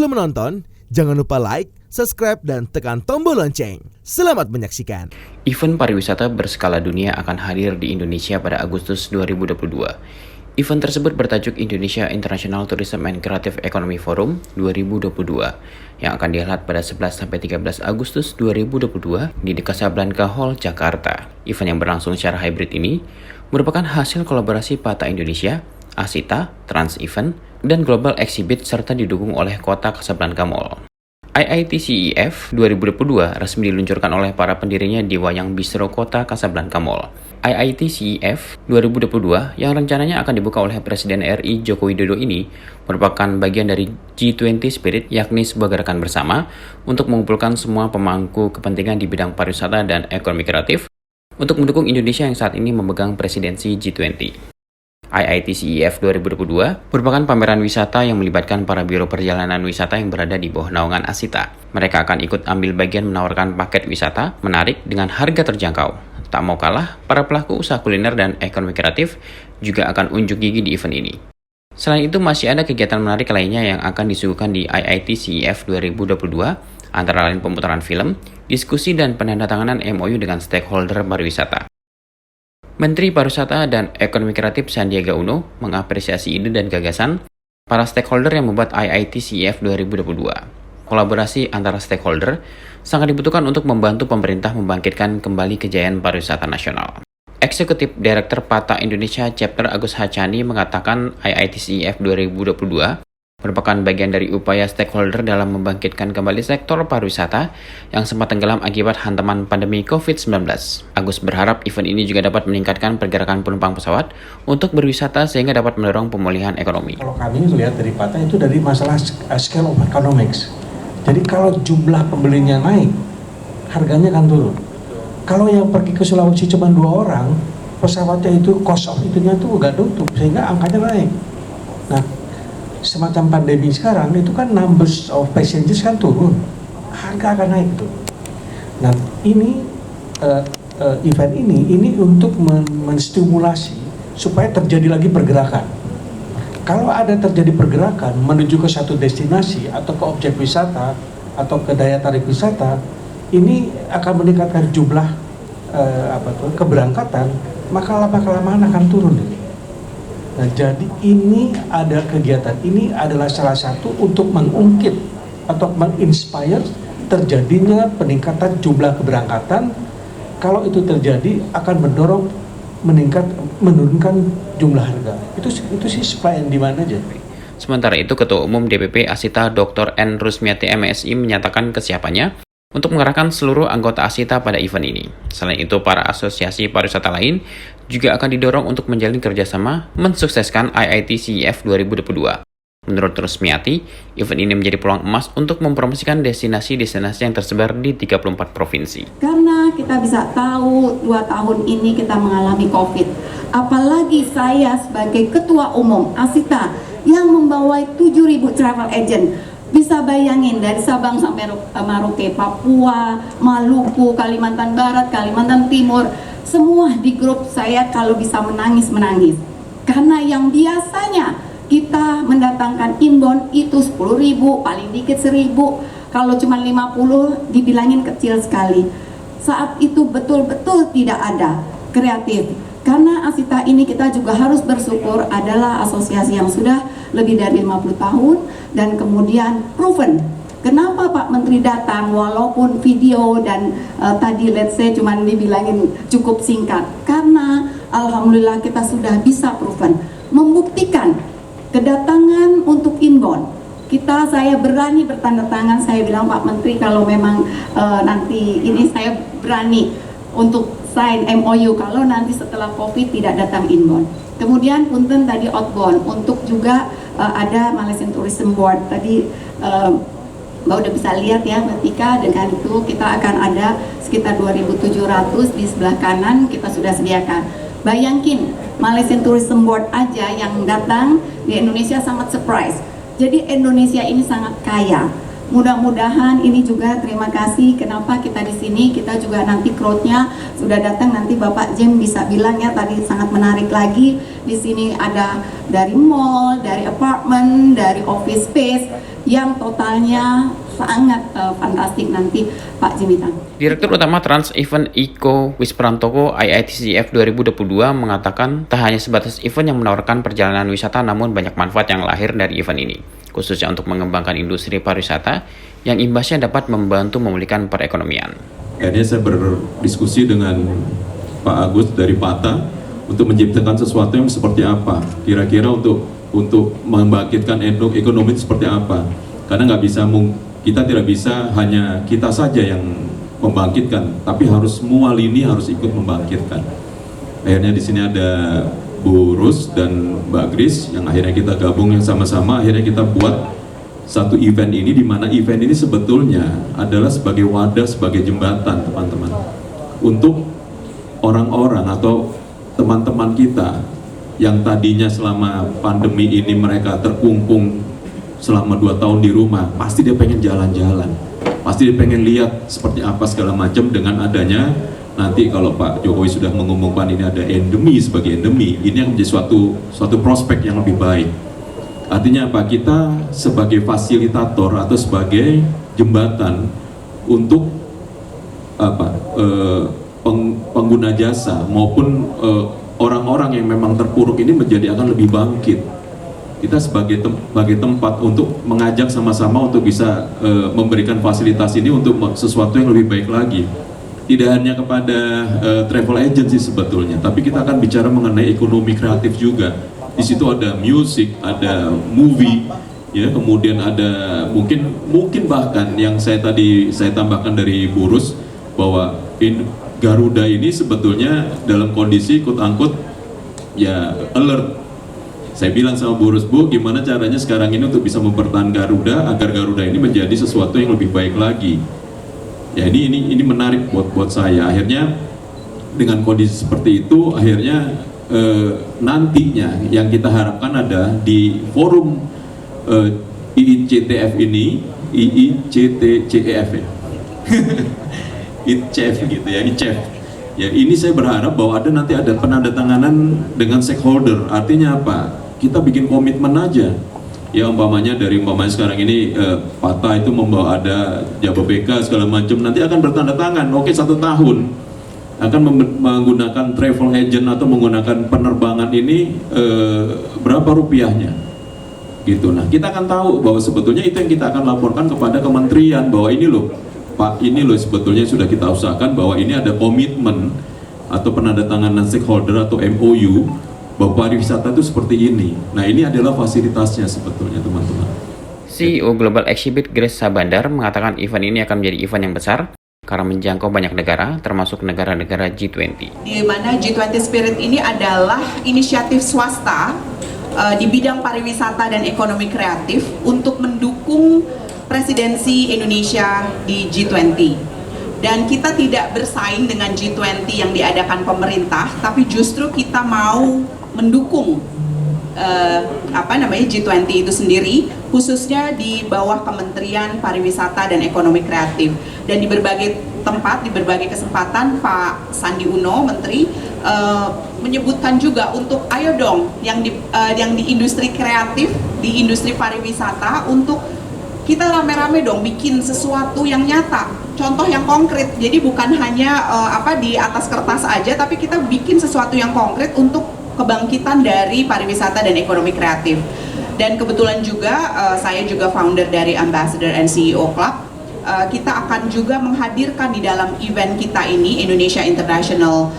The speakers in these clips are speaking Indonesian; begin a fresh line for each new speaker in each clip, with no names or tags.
Sebelum menonton, jangan lupa like, subscribe, dan tekan tombol lonceng. Selamat menyaksikan.
Event pariwisata berskala dunia akan hadir di Indonesia pada Agustus 2022. Event tersebut bertajuk Indonesia International Tourism and Creative Economy Forum 2022 yang akan dihelat pada 11-13 Agustus 2022 di Casablanca Hall, Jakarta. Event yang berlangsung secara hybrid ini merupakan hasil kolaborasi Pata Indonesia, Asita, Trans Event, dan Global Exhibit serta didukung oleh Kota Casablanca Mall. IITCEF 2022 resmi diluncurkan oleh para pendirinya di Wayang Bistro Kota Casablanca Mall. IITCEF 2022 yang rencananya akan dibuka oleh Presiden RI Joko Widodo ini merupakan bagian dari G20 Spirit, yakni sebuah gerakan bersama untuk mengumpulkan semua pemangku kepentingan di bidang pariwisata dan ekonomi kreatif untuk mendukung Indonesia yang saat ini memegang presidensi G20. IITCEF 2022 merupakan pameran wisata yang melibatkan para biro perjalanan wisata yang berada di bawah naungan Asita. Mereka akan ikut ambil bagian menawarkan paket wisata menarik dengan harga terjangkau. Tak mau kalah, para pelaku usaha kuliner dan ekonomi kreatif juga akan unjuk gigi di event ini. Selain itu, masih ada kegiatan menarik lainnya yang akan disuguhkan di IITCEF 2022, antara lain pemutaran film, diskusi, dan penandatanganan MOU dengan stakeholder pariwisata. Menteri Pariwisata dan Ekonomi Kreatif Sandiaga Uno mengapresiasi ide dan gagasan para stakeholder yang membuat IITCEF 2022. Kolaborasi antara stakeholder sangat dibutuhkan untuk membantu pemerintah membangkitkan kembali kejayaan pariwisata nasional. Eksekutif Direktur Pata Indonesia Chapter Agus Hachani mengatakan IITCEF 2022 merupakan bagian dari upaya stakeholder dalam membangkitkan kembali sektor pariwisata yang sempat tenggelam akibat hantaman pandemi COVID-19. Agus berharap event ini juga dapat meningkatkan pergerakan penumpang pesawat untuk berwisata sehingga dapat mendorong pemulihan ekonomi.
Kalau kami lihat dari Pata itu dari masalah scale of economics. Jadi kalau jumlah pembelinya naik, harganya kan turun. Kalau yang pergi ke Sulawesi cuma 2 orang, pesawatnya itu cost of itunya tuh gak tutup sehingga angkanya naik. Nah, semacam pandemi sekarang itu kan numbers of passengers kan turun, harga akan naik tuh. Nah ini event ini untuk menstimulasi supaya terjadi lagi pergerakan. Kalau ada terjadi pergerakan menuju ke satu destinasi atau ke objek wisata atau ke daya tarik wisata, ini akan meningkatkan jumlah keberangkatan, maka lama-kelamaan akan turun. Nah, jadi ini ada kegiatan ini adalah salah satu untuk mengungkit atau menginspire terjadinya peningkatan jumlah keberangkatan. Kalau itu terjadi akan mendorong menurunkan jumlah harga. Itu sih supply and demand aja.
Sementara itu, Ketua Umum DPP Asita Dr. N. Rusmiati MSI menyatakan kesiapannya untuk mengerahkan seluruh anggota Asita pada event ini. Selain itu, para asosiasi pariwisata lain juga akan didorong untuk menjalin kerjasama mensukseskan IITCEF 2022. Menurut Rusmiati, event ini menjadi peluang emas untuk mempromosikan destinasi-destinasi yang tersebar di 34 provinsi.
Karena kita bisa tahu 2 tahun ini kita mengalami COVID. Apalagi saya sebagai Ketua Umum Asita yang membawa 7.000 travel agent. Bisa bayangin dari Sabang sampai Merauke, Papua, Maluku, Kalimantan Barat, Kalimantan Timur, semua di grup saya kalau bisa menangis. Karena yang biasanya kita mendatangkan inbound itu 10.000, paling dikit 1.000, kalau cuma 50 dibilangin kecil sekali. Saat itu betul-betul tidak ada kreatif. Karena Asita ini kita juga harus bersyukur adalah asosiasi yang sudah lebih dari 50 tahun dan kemudian proven. Kenapa Pak Menteri datang walaupun video dan tadi let's say cuman dibilangin cukup singkat? Karena alhamdulillah kita sudah bisa proven, membuktikan kedatangan untuk inbound. Saya berani bertanda tangan, saya bilang Pak Menteri kalau memang nanti ini saya berani untuk sign MOU kalau nanti setelah COVID tidak datang inbound. Kemudian punten tadi outbound untuk juga ada Malaysian Tourism Board tadi Mbak udah bisa lihat ya Mbak Tika, dengan itu kita akan ada sekitar 2.700 di sebelah kanan kita sudah sediakan. Bayangin Malaysian Tourism Board aja yang datang di Indonesia sangat surprise. Jadi Indonesia ini sangat kaya. Mudah-mudahan ini juga terima kasih kenapa kita di sini, kita juga nanti crowd-nya sudah datang, nanti Bapak Jem bisa bilang ya tadi sangat menarik lagi. Di sini ada dari mall, dari apartemen, dari office space. yang totalnya sangat fantastik nanti Pak Jimitang.
Direktur Utama Trans Event Iko Wisprantoko IITCF 2022 mengatakan tak hanya sebatas event yang menawarkan perjalanan wisata, namun banyak manfaat yang lahir dari event ini, khususnya untuk mengembangkan industri pariwisata yang imbasnya dapat membantu memulihkan perekonomian.
Akhirnya saya berdiskusi dengan Pak Agus dari PATA untuk menciptakan sesuatu yang seperti apa, kira-kira untuk membangkitkan ekonomi seperti apa. Karena kita tidak bisa hanya kita saja yang membangkitkan, tapi harus semua lini harus ikut membangkitkan. Akhirnya di sini ada Bu Rus dan Mbak Gris yang akhirnya kita gabung yang sama-sama, akhirnya kita buat satu event ini, di mana event ini sebetulnya adalah sebagai wadah, sebagai jembatan teman-teman, untuk orang-orang atau teman-teman kita yang tadinya selama pandemi ini mereka terkungkung selama 2 tahun di rumah, pasti dia pengen jalan-jalan, pasti dia pengen lihat seperti apa segala macam. Dengan adanya nanti kalau Pak Jokowi sudah mengumumkan ini ada endemi sebagai endemi, ini akan menjadi suatu prospek yang lebih baik. Artinya apa? Kita sebagai fasilitator atau sebagai jembatan untuk pengguna jasa maupun orang-orang yang memang terpuruk ini menjadi akan lebih bangkit. Kita sebagai tempat untuk mengajak sama-sama untuk bisa memberikan fasilitas ini untuk sesuatu yang lebih baik lagi. Tidak hanya kepada travel agency sebetulnya, tapi kita akan bicara mengenai ekonomi kreatif juga. Di situ ada music, ada movie, ya, kemudian ada mungkin bahkan yang saya tambahkan dari Burus bahwa Garuda ini sebetulnya dalam kondisi quote-unquote ya alert. Saya bilang sama Bu Rus, Bu, gimana caranya sekarang ini untuk bisa mempertahankan Garuda agar Garuda ini menjadi sesuatu yang lebih baik lagi. Ya ini menarik buat saya. Akhirnya dengan kondisi seperti itu, akhirnya nantinya yang kita harapkan ada di forum IICTF ini, IICTCEF ya. ICF gitu ya, ICF. Ya, ini saya berharap bahwa nanti ada penandatanganan dengan stakeholder. Artinya apa? Kita bikin komitmen aja. Ya umpamanya sekarang ini PATA itu membawa ada Jababeka segala macam, nanti akan bertanda tangan. Oke, 1 tahun akan menggunakan travel agent atau menggunakan penerbangan ini berapa rupiahnya? Gitu. Nah, kita akan tahu bahwa sebetulnya itu yang kita akan laporkan kepada kementerian bahwa ini loh Pak, ini loh sebetulnya sudah kita usahakan bahwa ini ada komitmen atau penandatanganan stakeholder atau MOU bahwa pariwisata itu seperti ini. Nah, ini adalah fasilitasnya sebetulnya teman-teman.
CEO Global Exhibit Grace Sabandar mengatakan event ini akan menjadi event yang besar karena menjangkau banyak negara, termasuk negara-negara G20.
Di mana G20 Spirit ini adalah inisiatif swasta di bidang pariwisata dan ekonomi kreatif untuk mendukung presidensi Indonesia di G20. Dan kita tidak bersaing dengan G20 yang diadakan pemerintah, tapi justru kita mau mendukung G20 itu sendiri, khususnya di bawah Kementerian Pariwisata dan Ekonomi Kreatif. Dan di berbagai tempat, di berbagai kesempatan, Pak Sandi Uno, Menteri, menyebutkan juga untuk ayo dong yang di industri kreatif, di industri pariwisata, untuk kita rame-rame dong bikin sesuatu yang nyata, contoh yang konkret. Jadi bukan hanya di atas kertas aja, tapi kita bikin sesuatu yang konkret untuk kebangkitan dari pariwisata dan ekonomi kreatif. Dan kebetulan juga saya juga founder dari Ambassador and CEO Club. Kita akan juga menghadirkan di dalam event kita ini, Indonesia International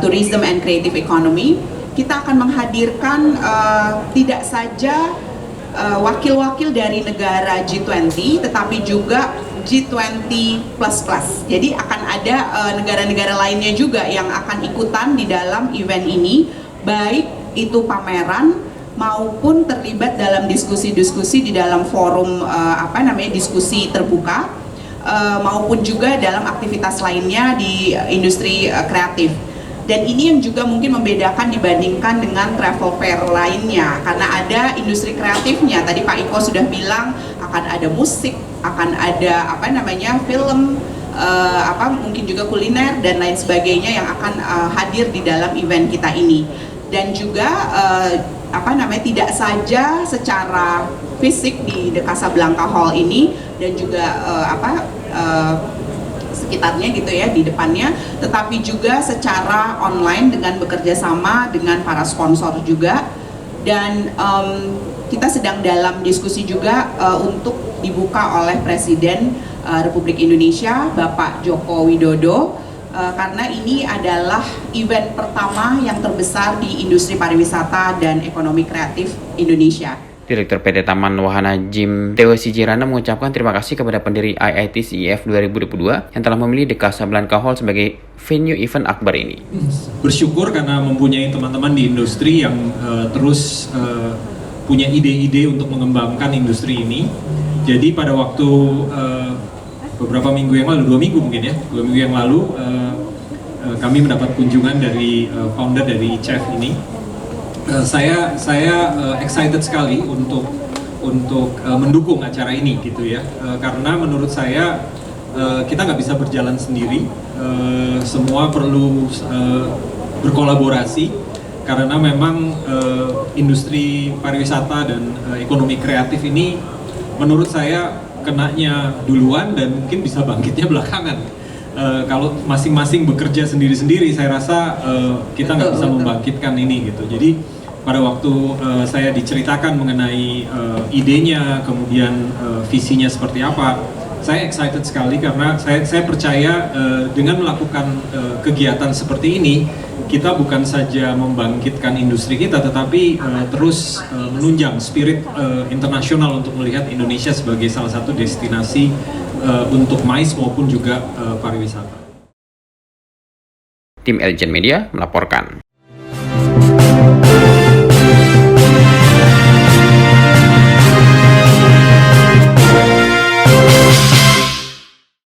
Tourism and Creative Economy, kita akan menghadirkan tidak saja wakil-wakil dari negara G20, tetapi juga G20++. Jadi akan ada negara-negara lainnya juga yang akan ikutan di dalam event ini, baik itu pameran maupun terlibat dalam diskusi-diskusi di dalam forum diskusi terbuka, maupun juga dalam aktivitas lainnya di industri kreatif. Dan ini yang juga mungkin membedakan dibandingkan dengan travel fair lainnya, karena ada industri kreatifnya. Tadi Pak Iko sudah bilang akan ada musik, akan ada film, mungkin juga kuliner dan lain sebagainya yang akan hadir di dalam event kita ini. Dan juga tidak saja secara fisik di The Casablanca Hall ini dan juga sekitarnya gitu ya, di depannya, tetapi juga secara online dengan bekerja sama dengan para sponsor juga. Dan kita sedang dalam diskusi juga untuk dibuka oleh Presiden Republik Indonesia Bapak Joko Widodo, karena ini adalah event pertama yang terbesar di industri pariwisata dan ekonomi kreatif Indonesia.
Direktur PT Taman Wahana Jim Dewa Sijirana mengucapkan terima kasih kepada pendiri IIT CEF 2022 yang telah memilih The Casablanca Hall sebagai venue event akbar ini.
Bersyukur karena mempunyai teman-teman di industri yang terus punya ide-ide untuk mengembangkan industri ini. Jadi pada waktu beberapa minggu yang lalu, 2 minggu mungkin ya, 2 minggu yang lalu kami mendapat kunjungan dari founder dari CEF ini. Saya excited sekali untuk mendukung acara ini gitu ya, karena menurut saya kita nggak bisa berjalan sendiri, semua perlu berkolaborasi karena memang industri pariwisata dan ekonomi kreatif ini menurut saya kenanya duluan dan mungkin bisa bangkitnya belakangan. Kalau masing-masing bekerja sendiri-sendiri, saya rasa kita nggak bisa membangkitkan ini gitu. Jadi pada waktu saya diceritakan mengenai idenya, kemudian visinya seperti apa, saya excited sekali karena saya percaya dengan melakukan kegiatan seperti ini, kita bukan saja membangkitkan industri kita, tetapi terus menunjang spirit internasional untuk melihat Indonesia sebagai salah satu destinasi untuk MICE maupun juga pariwisata.
Tim Elgen Media melaporkan.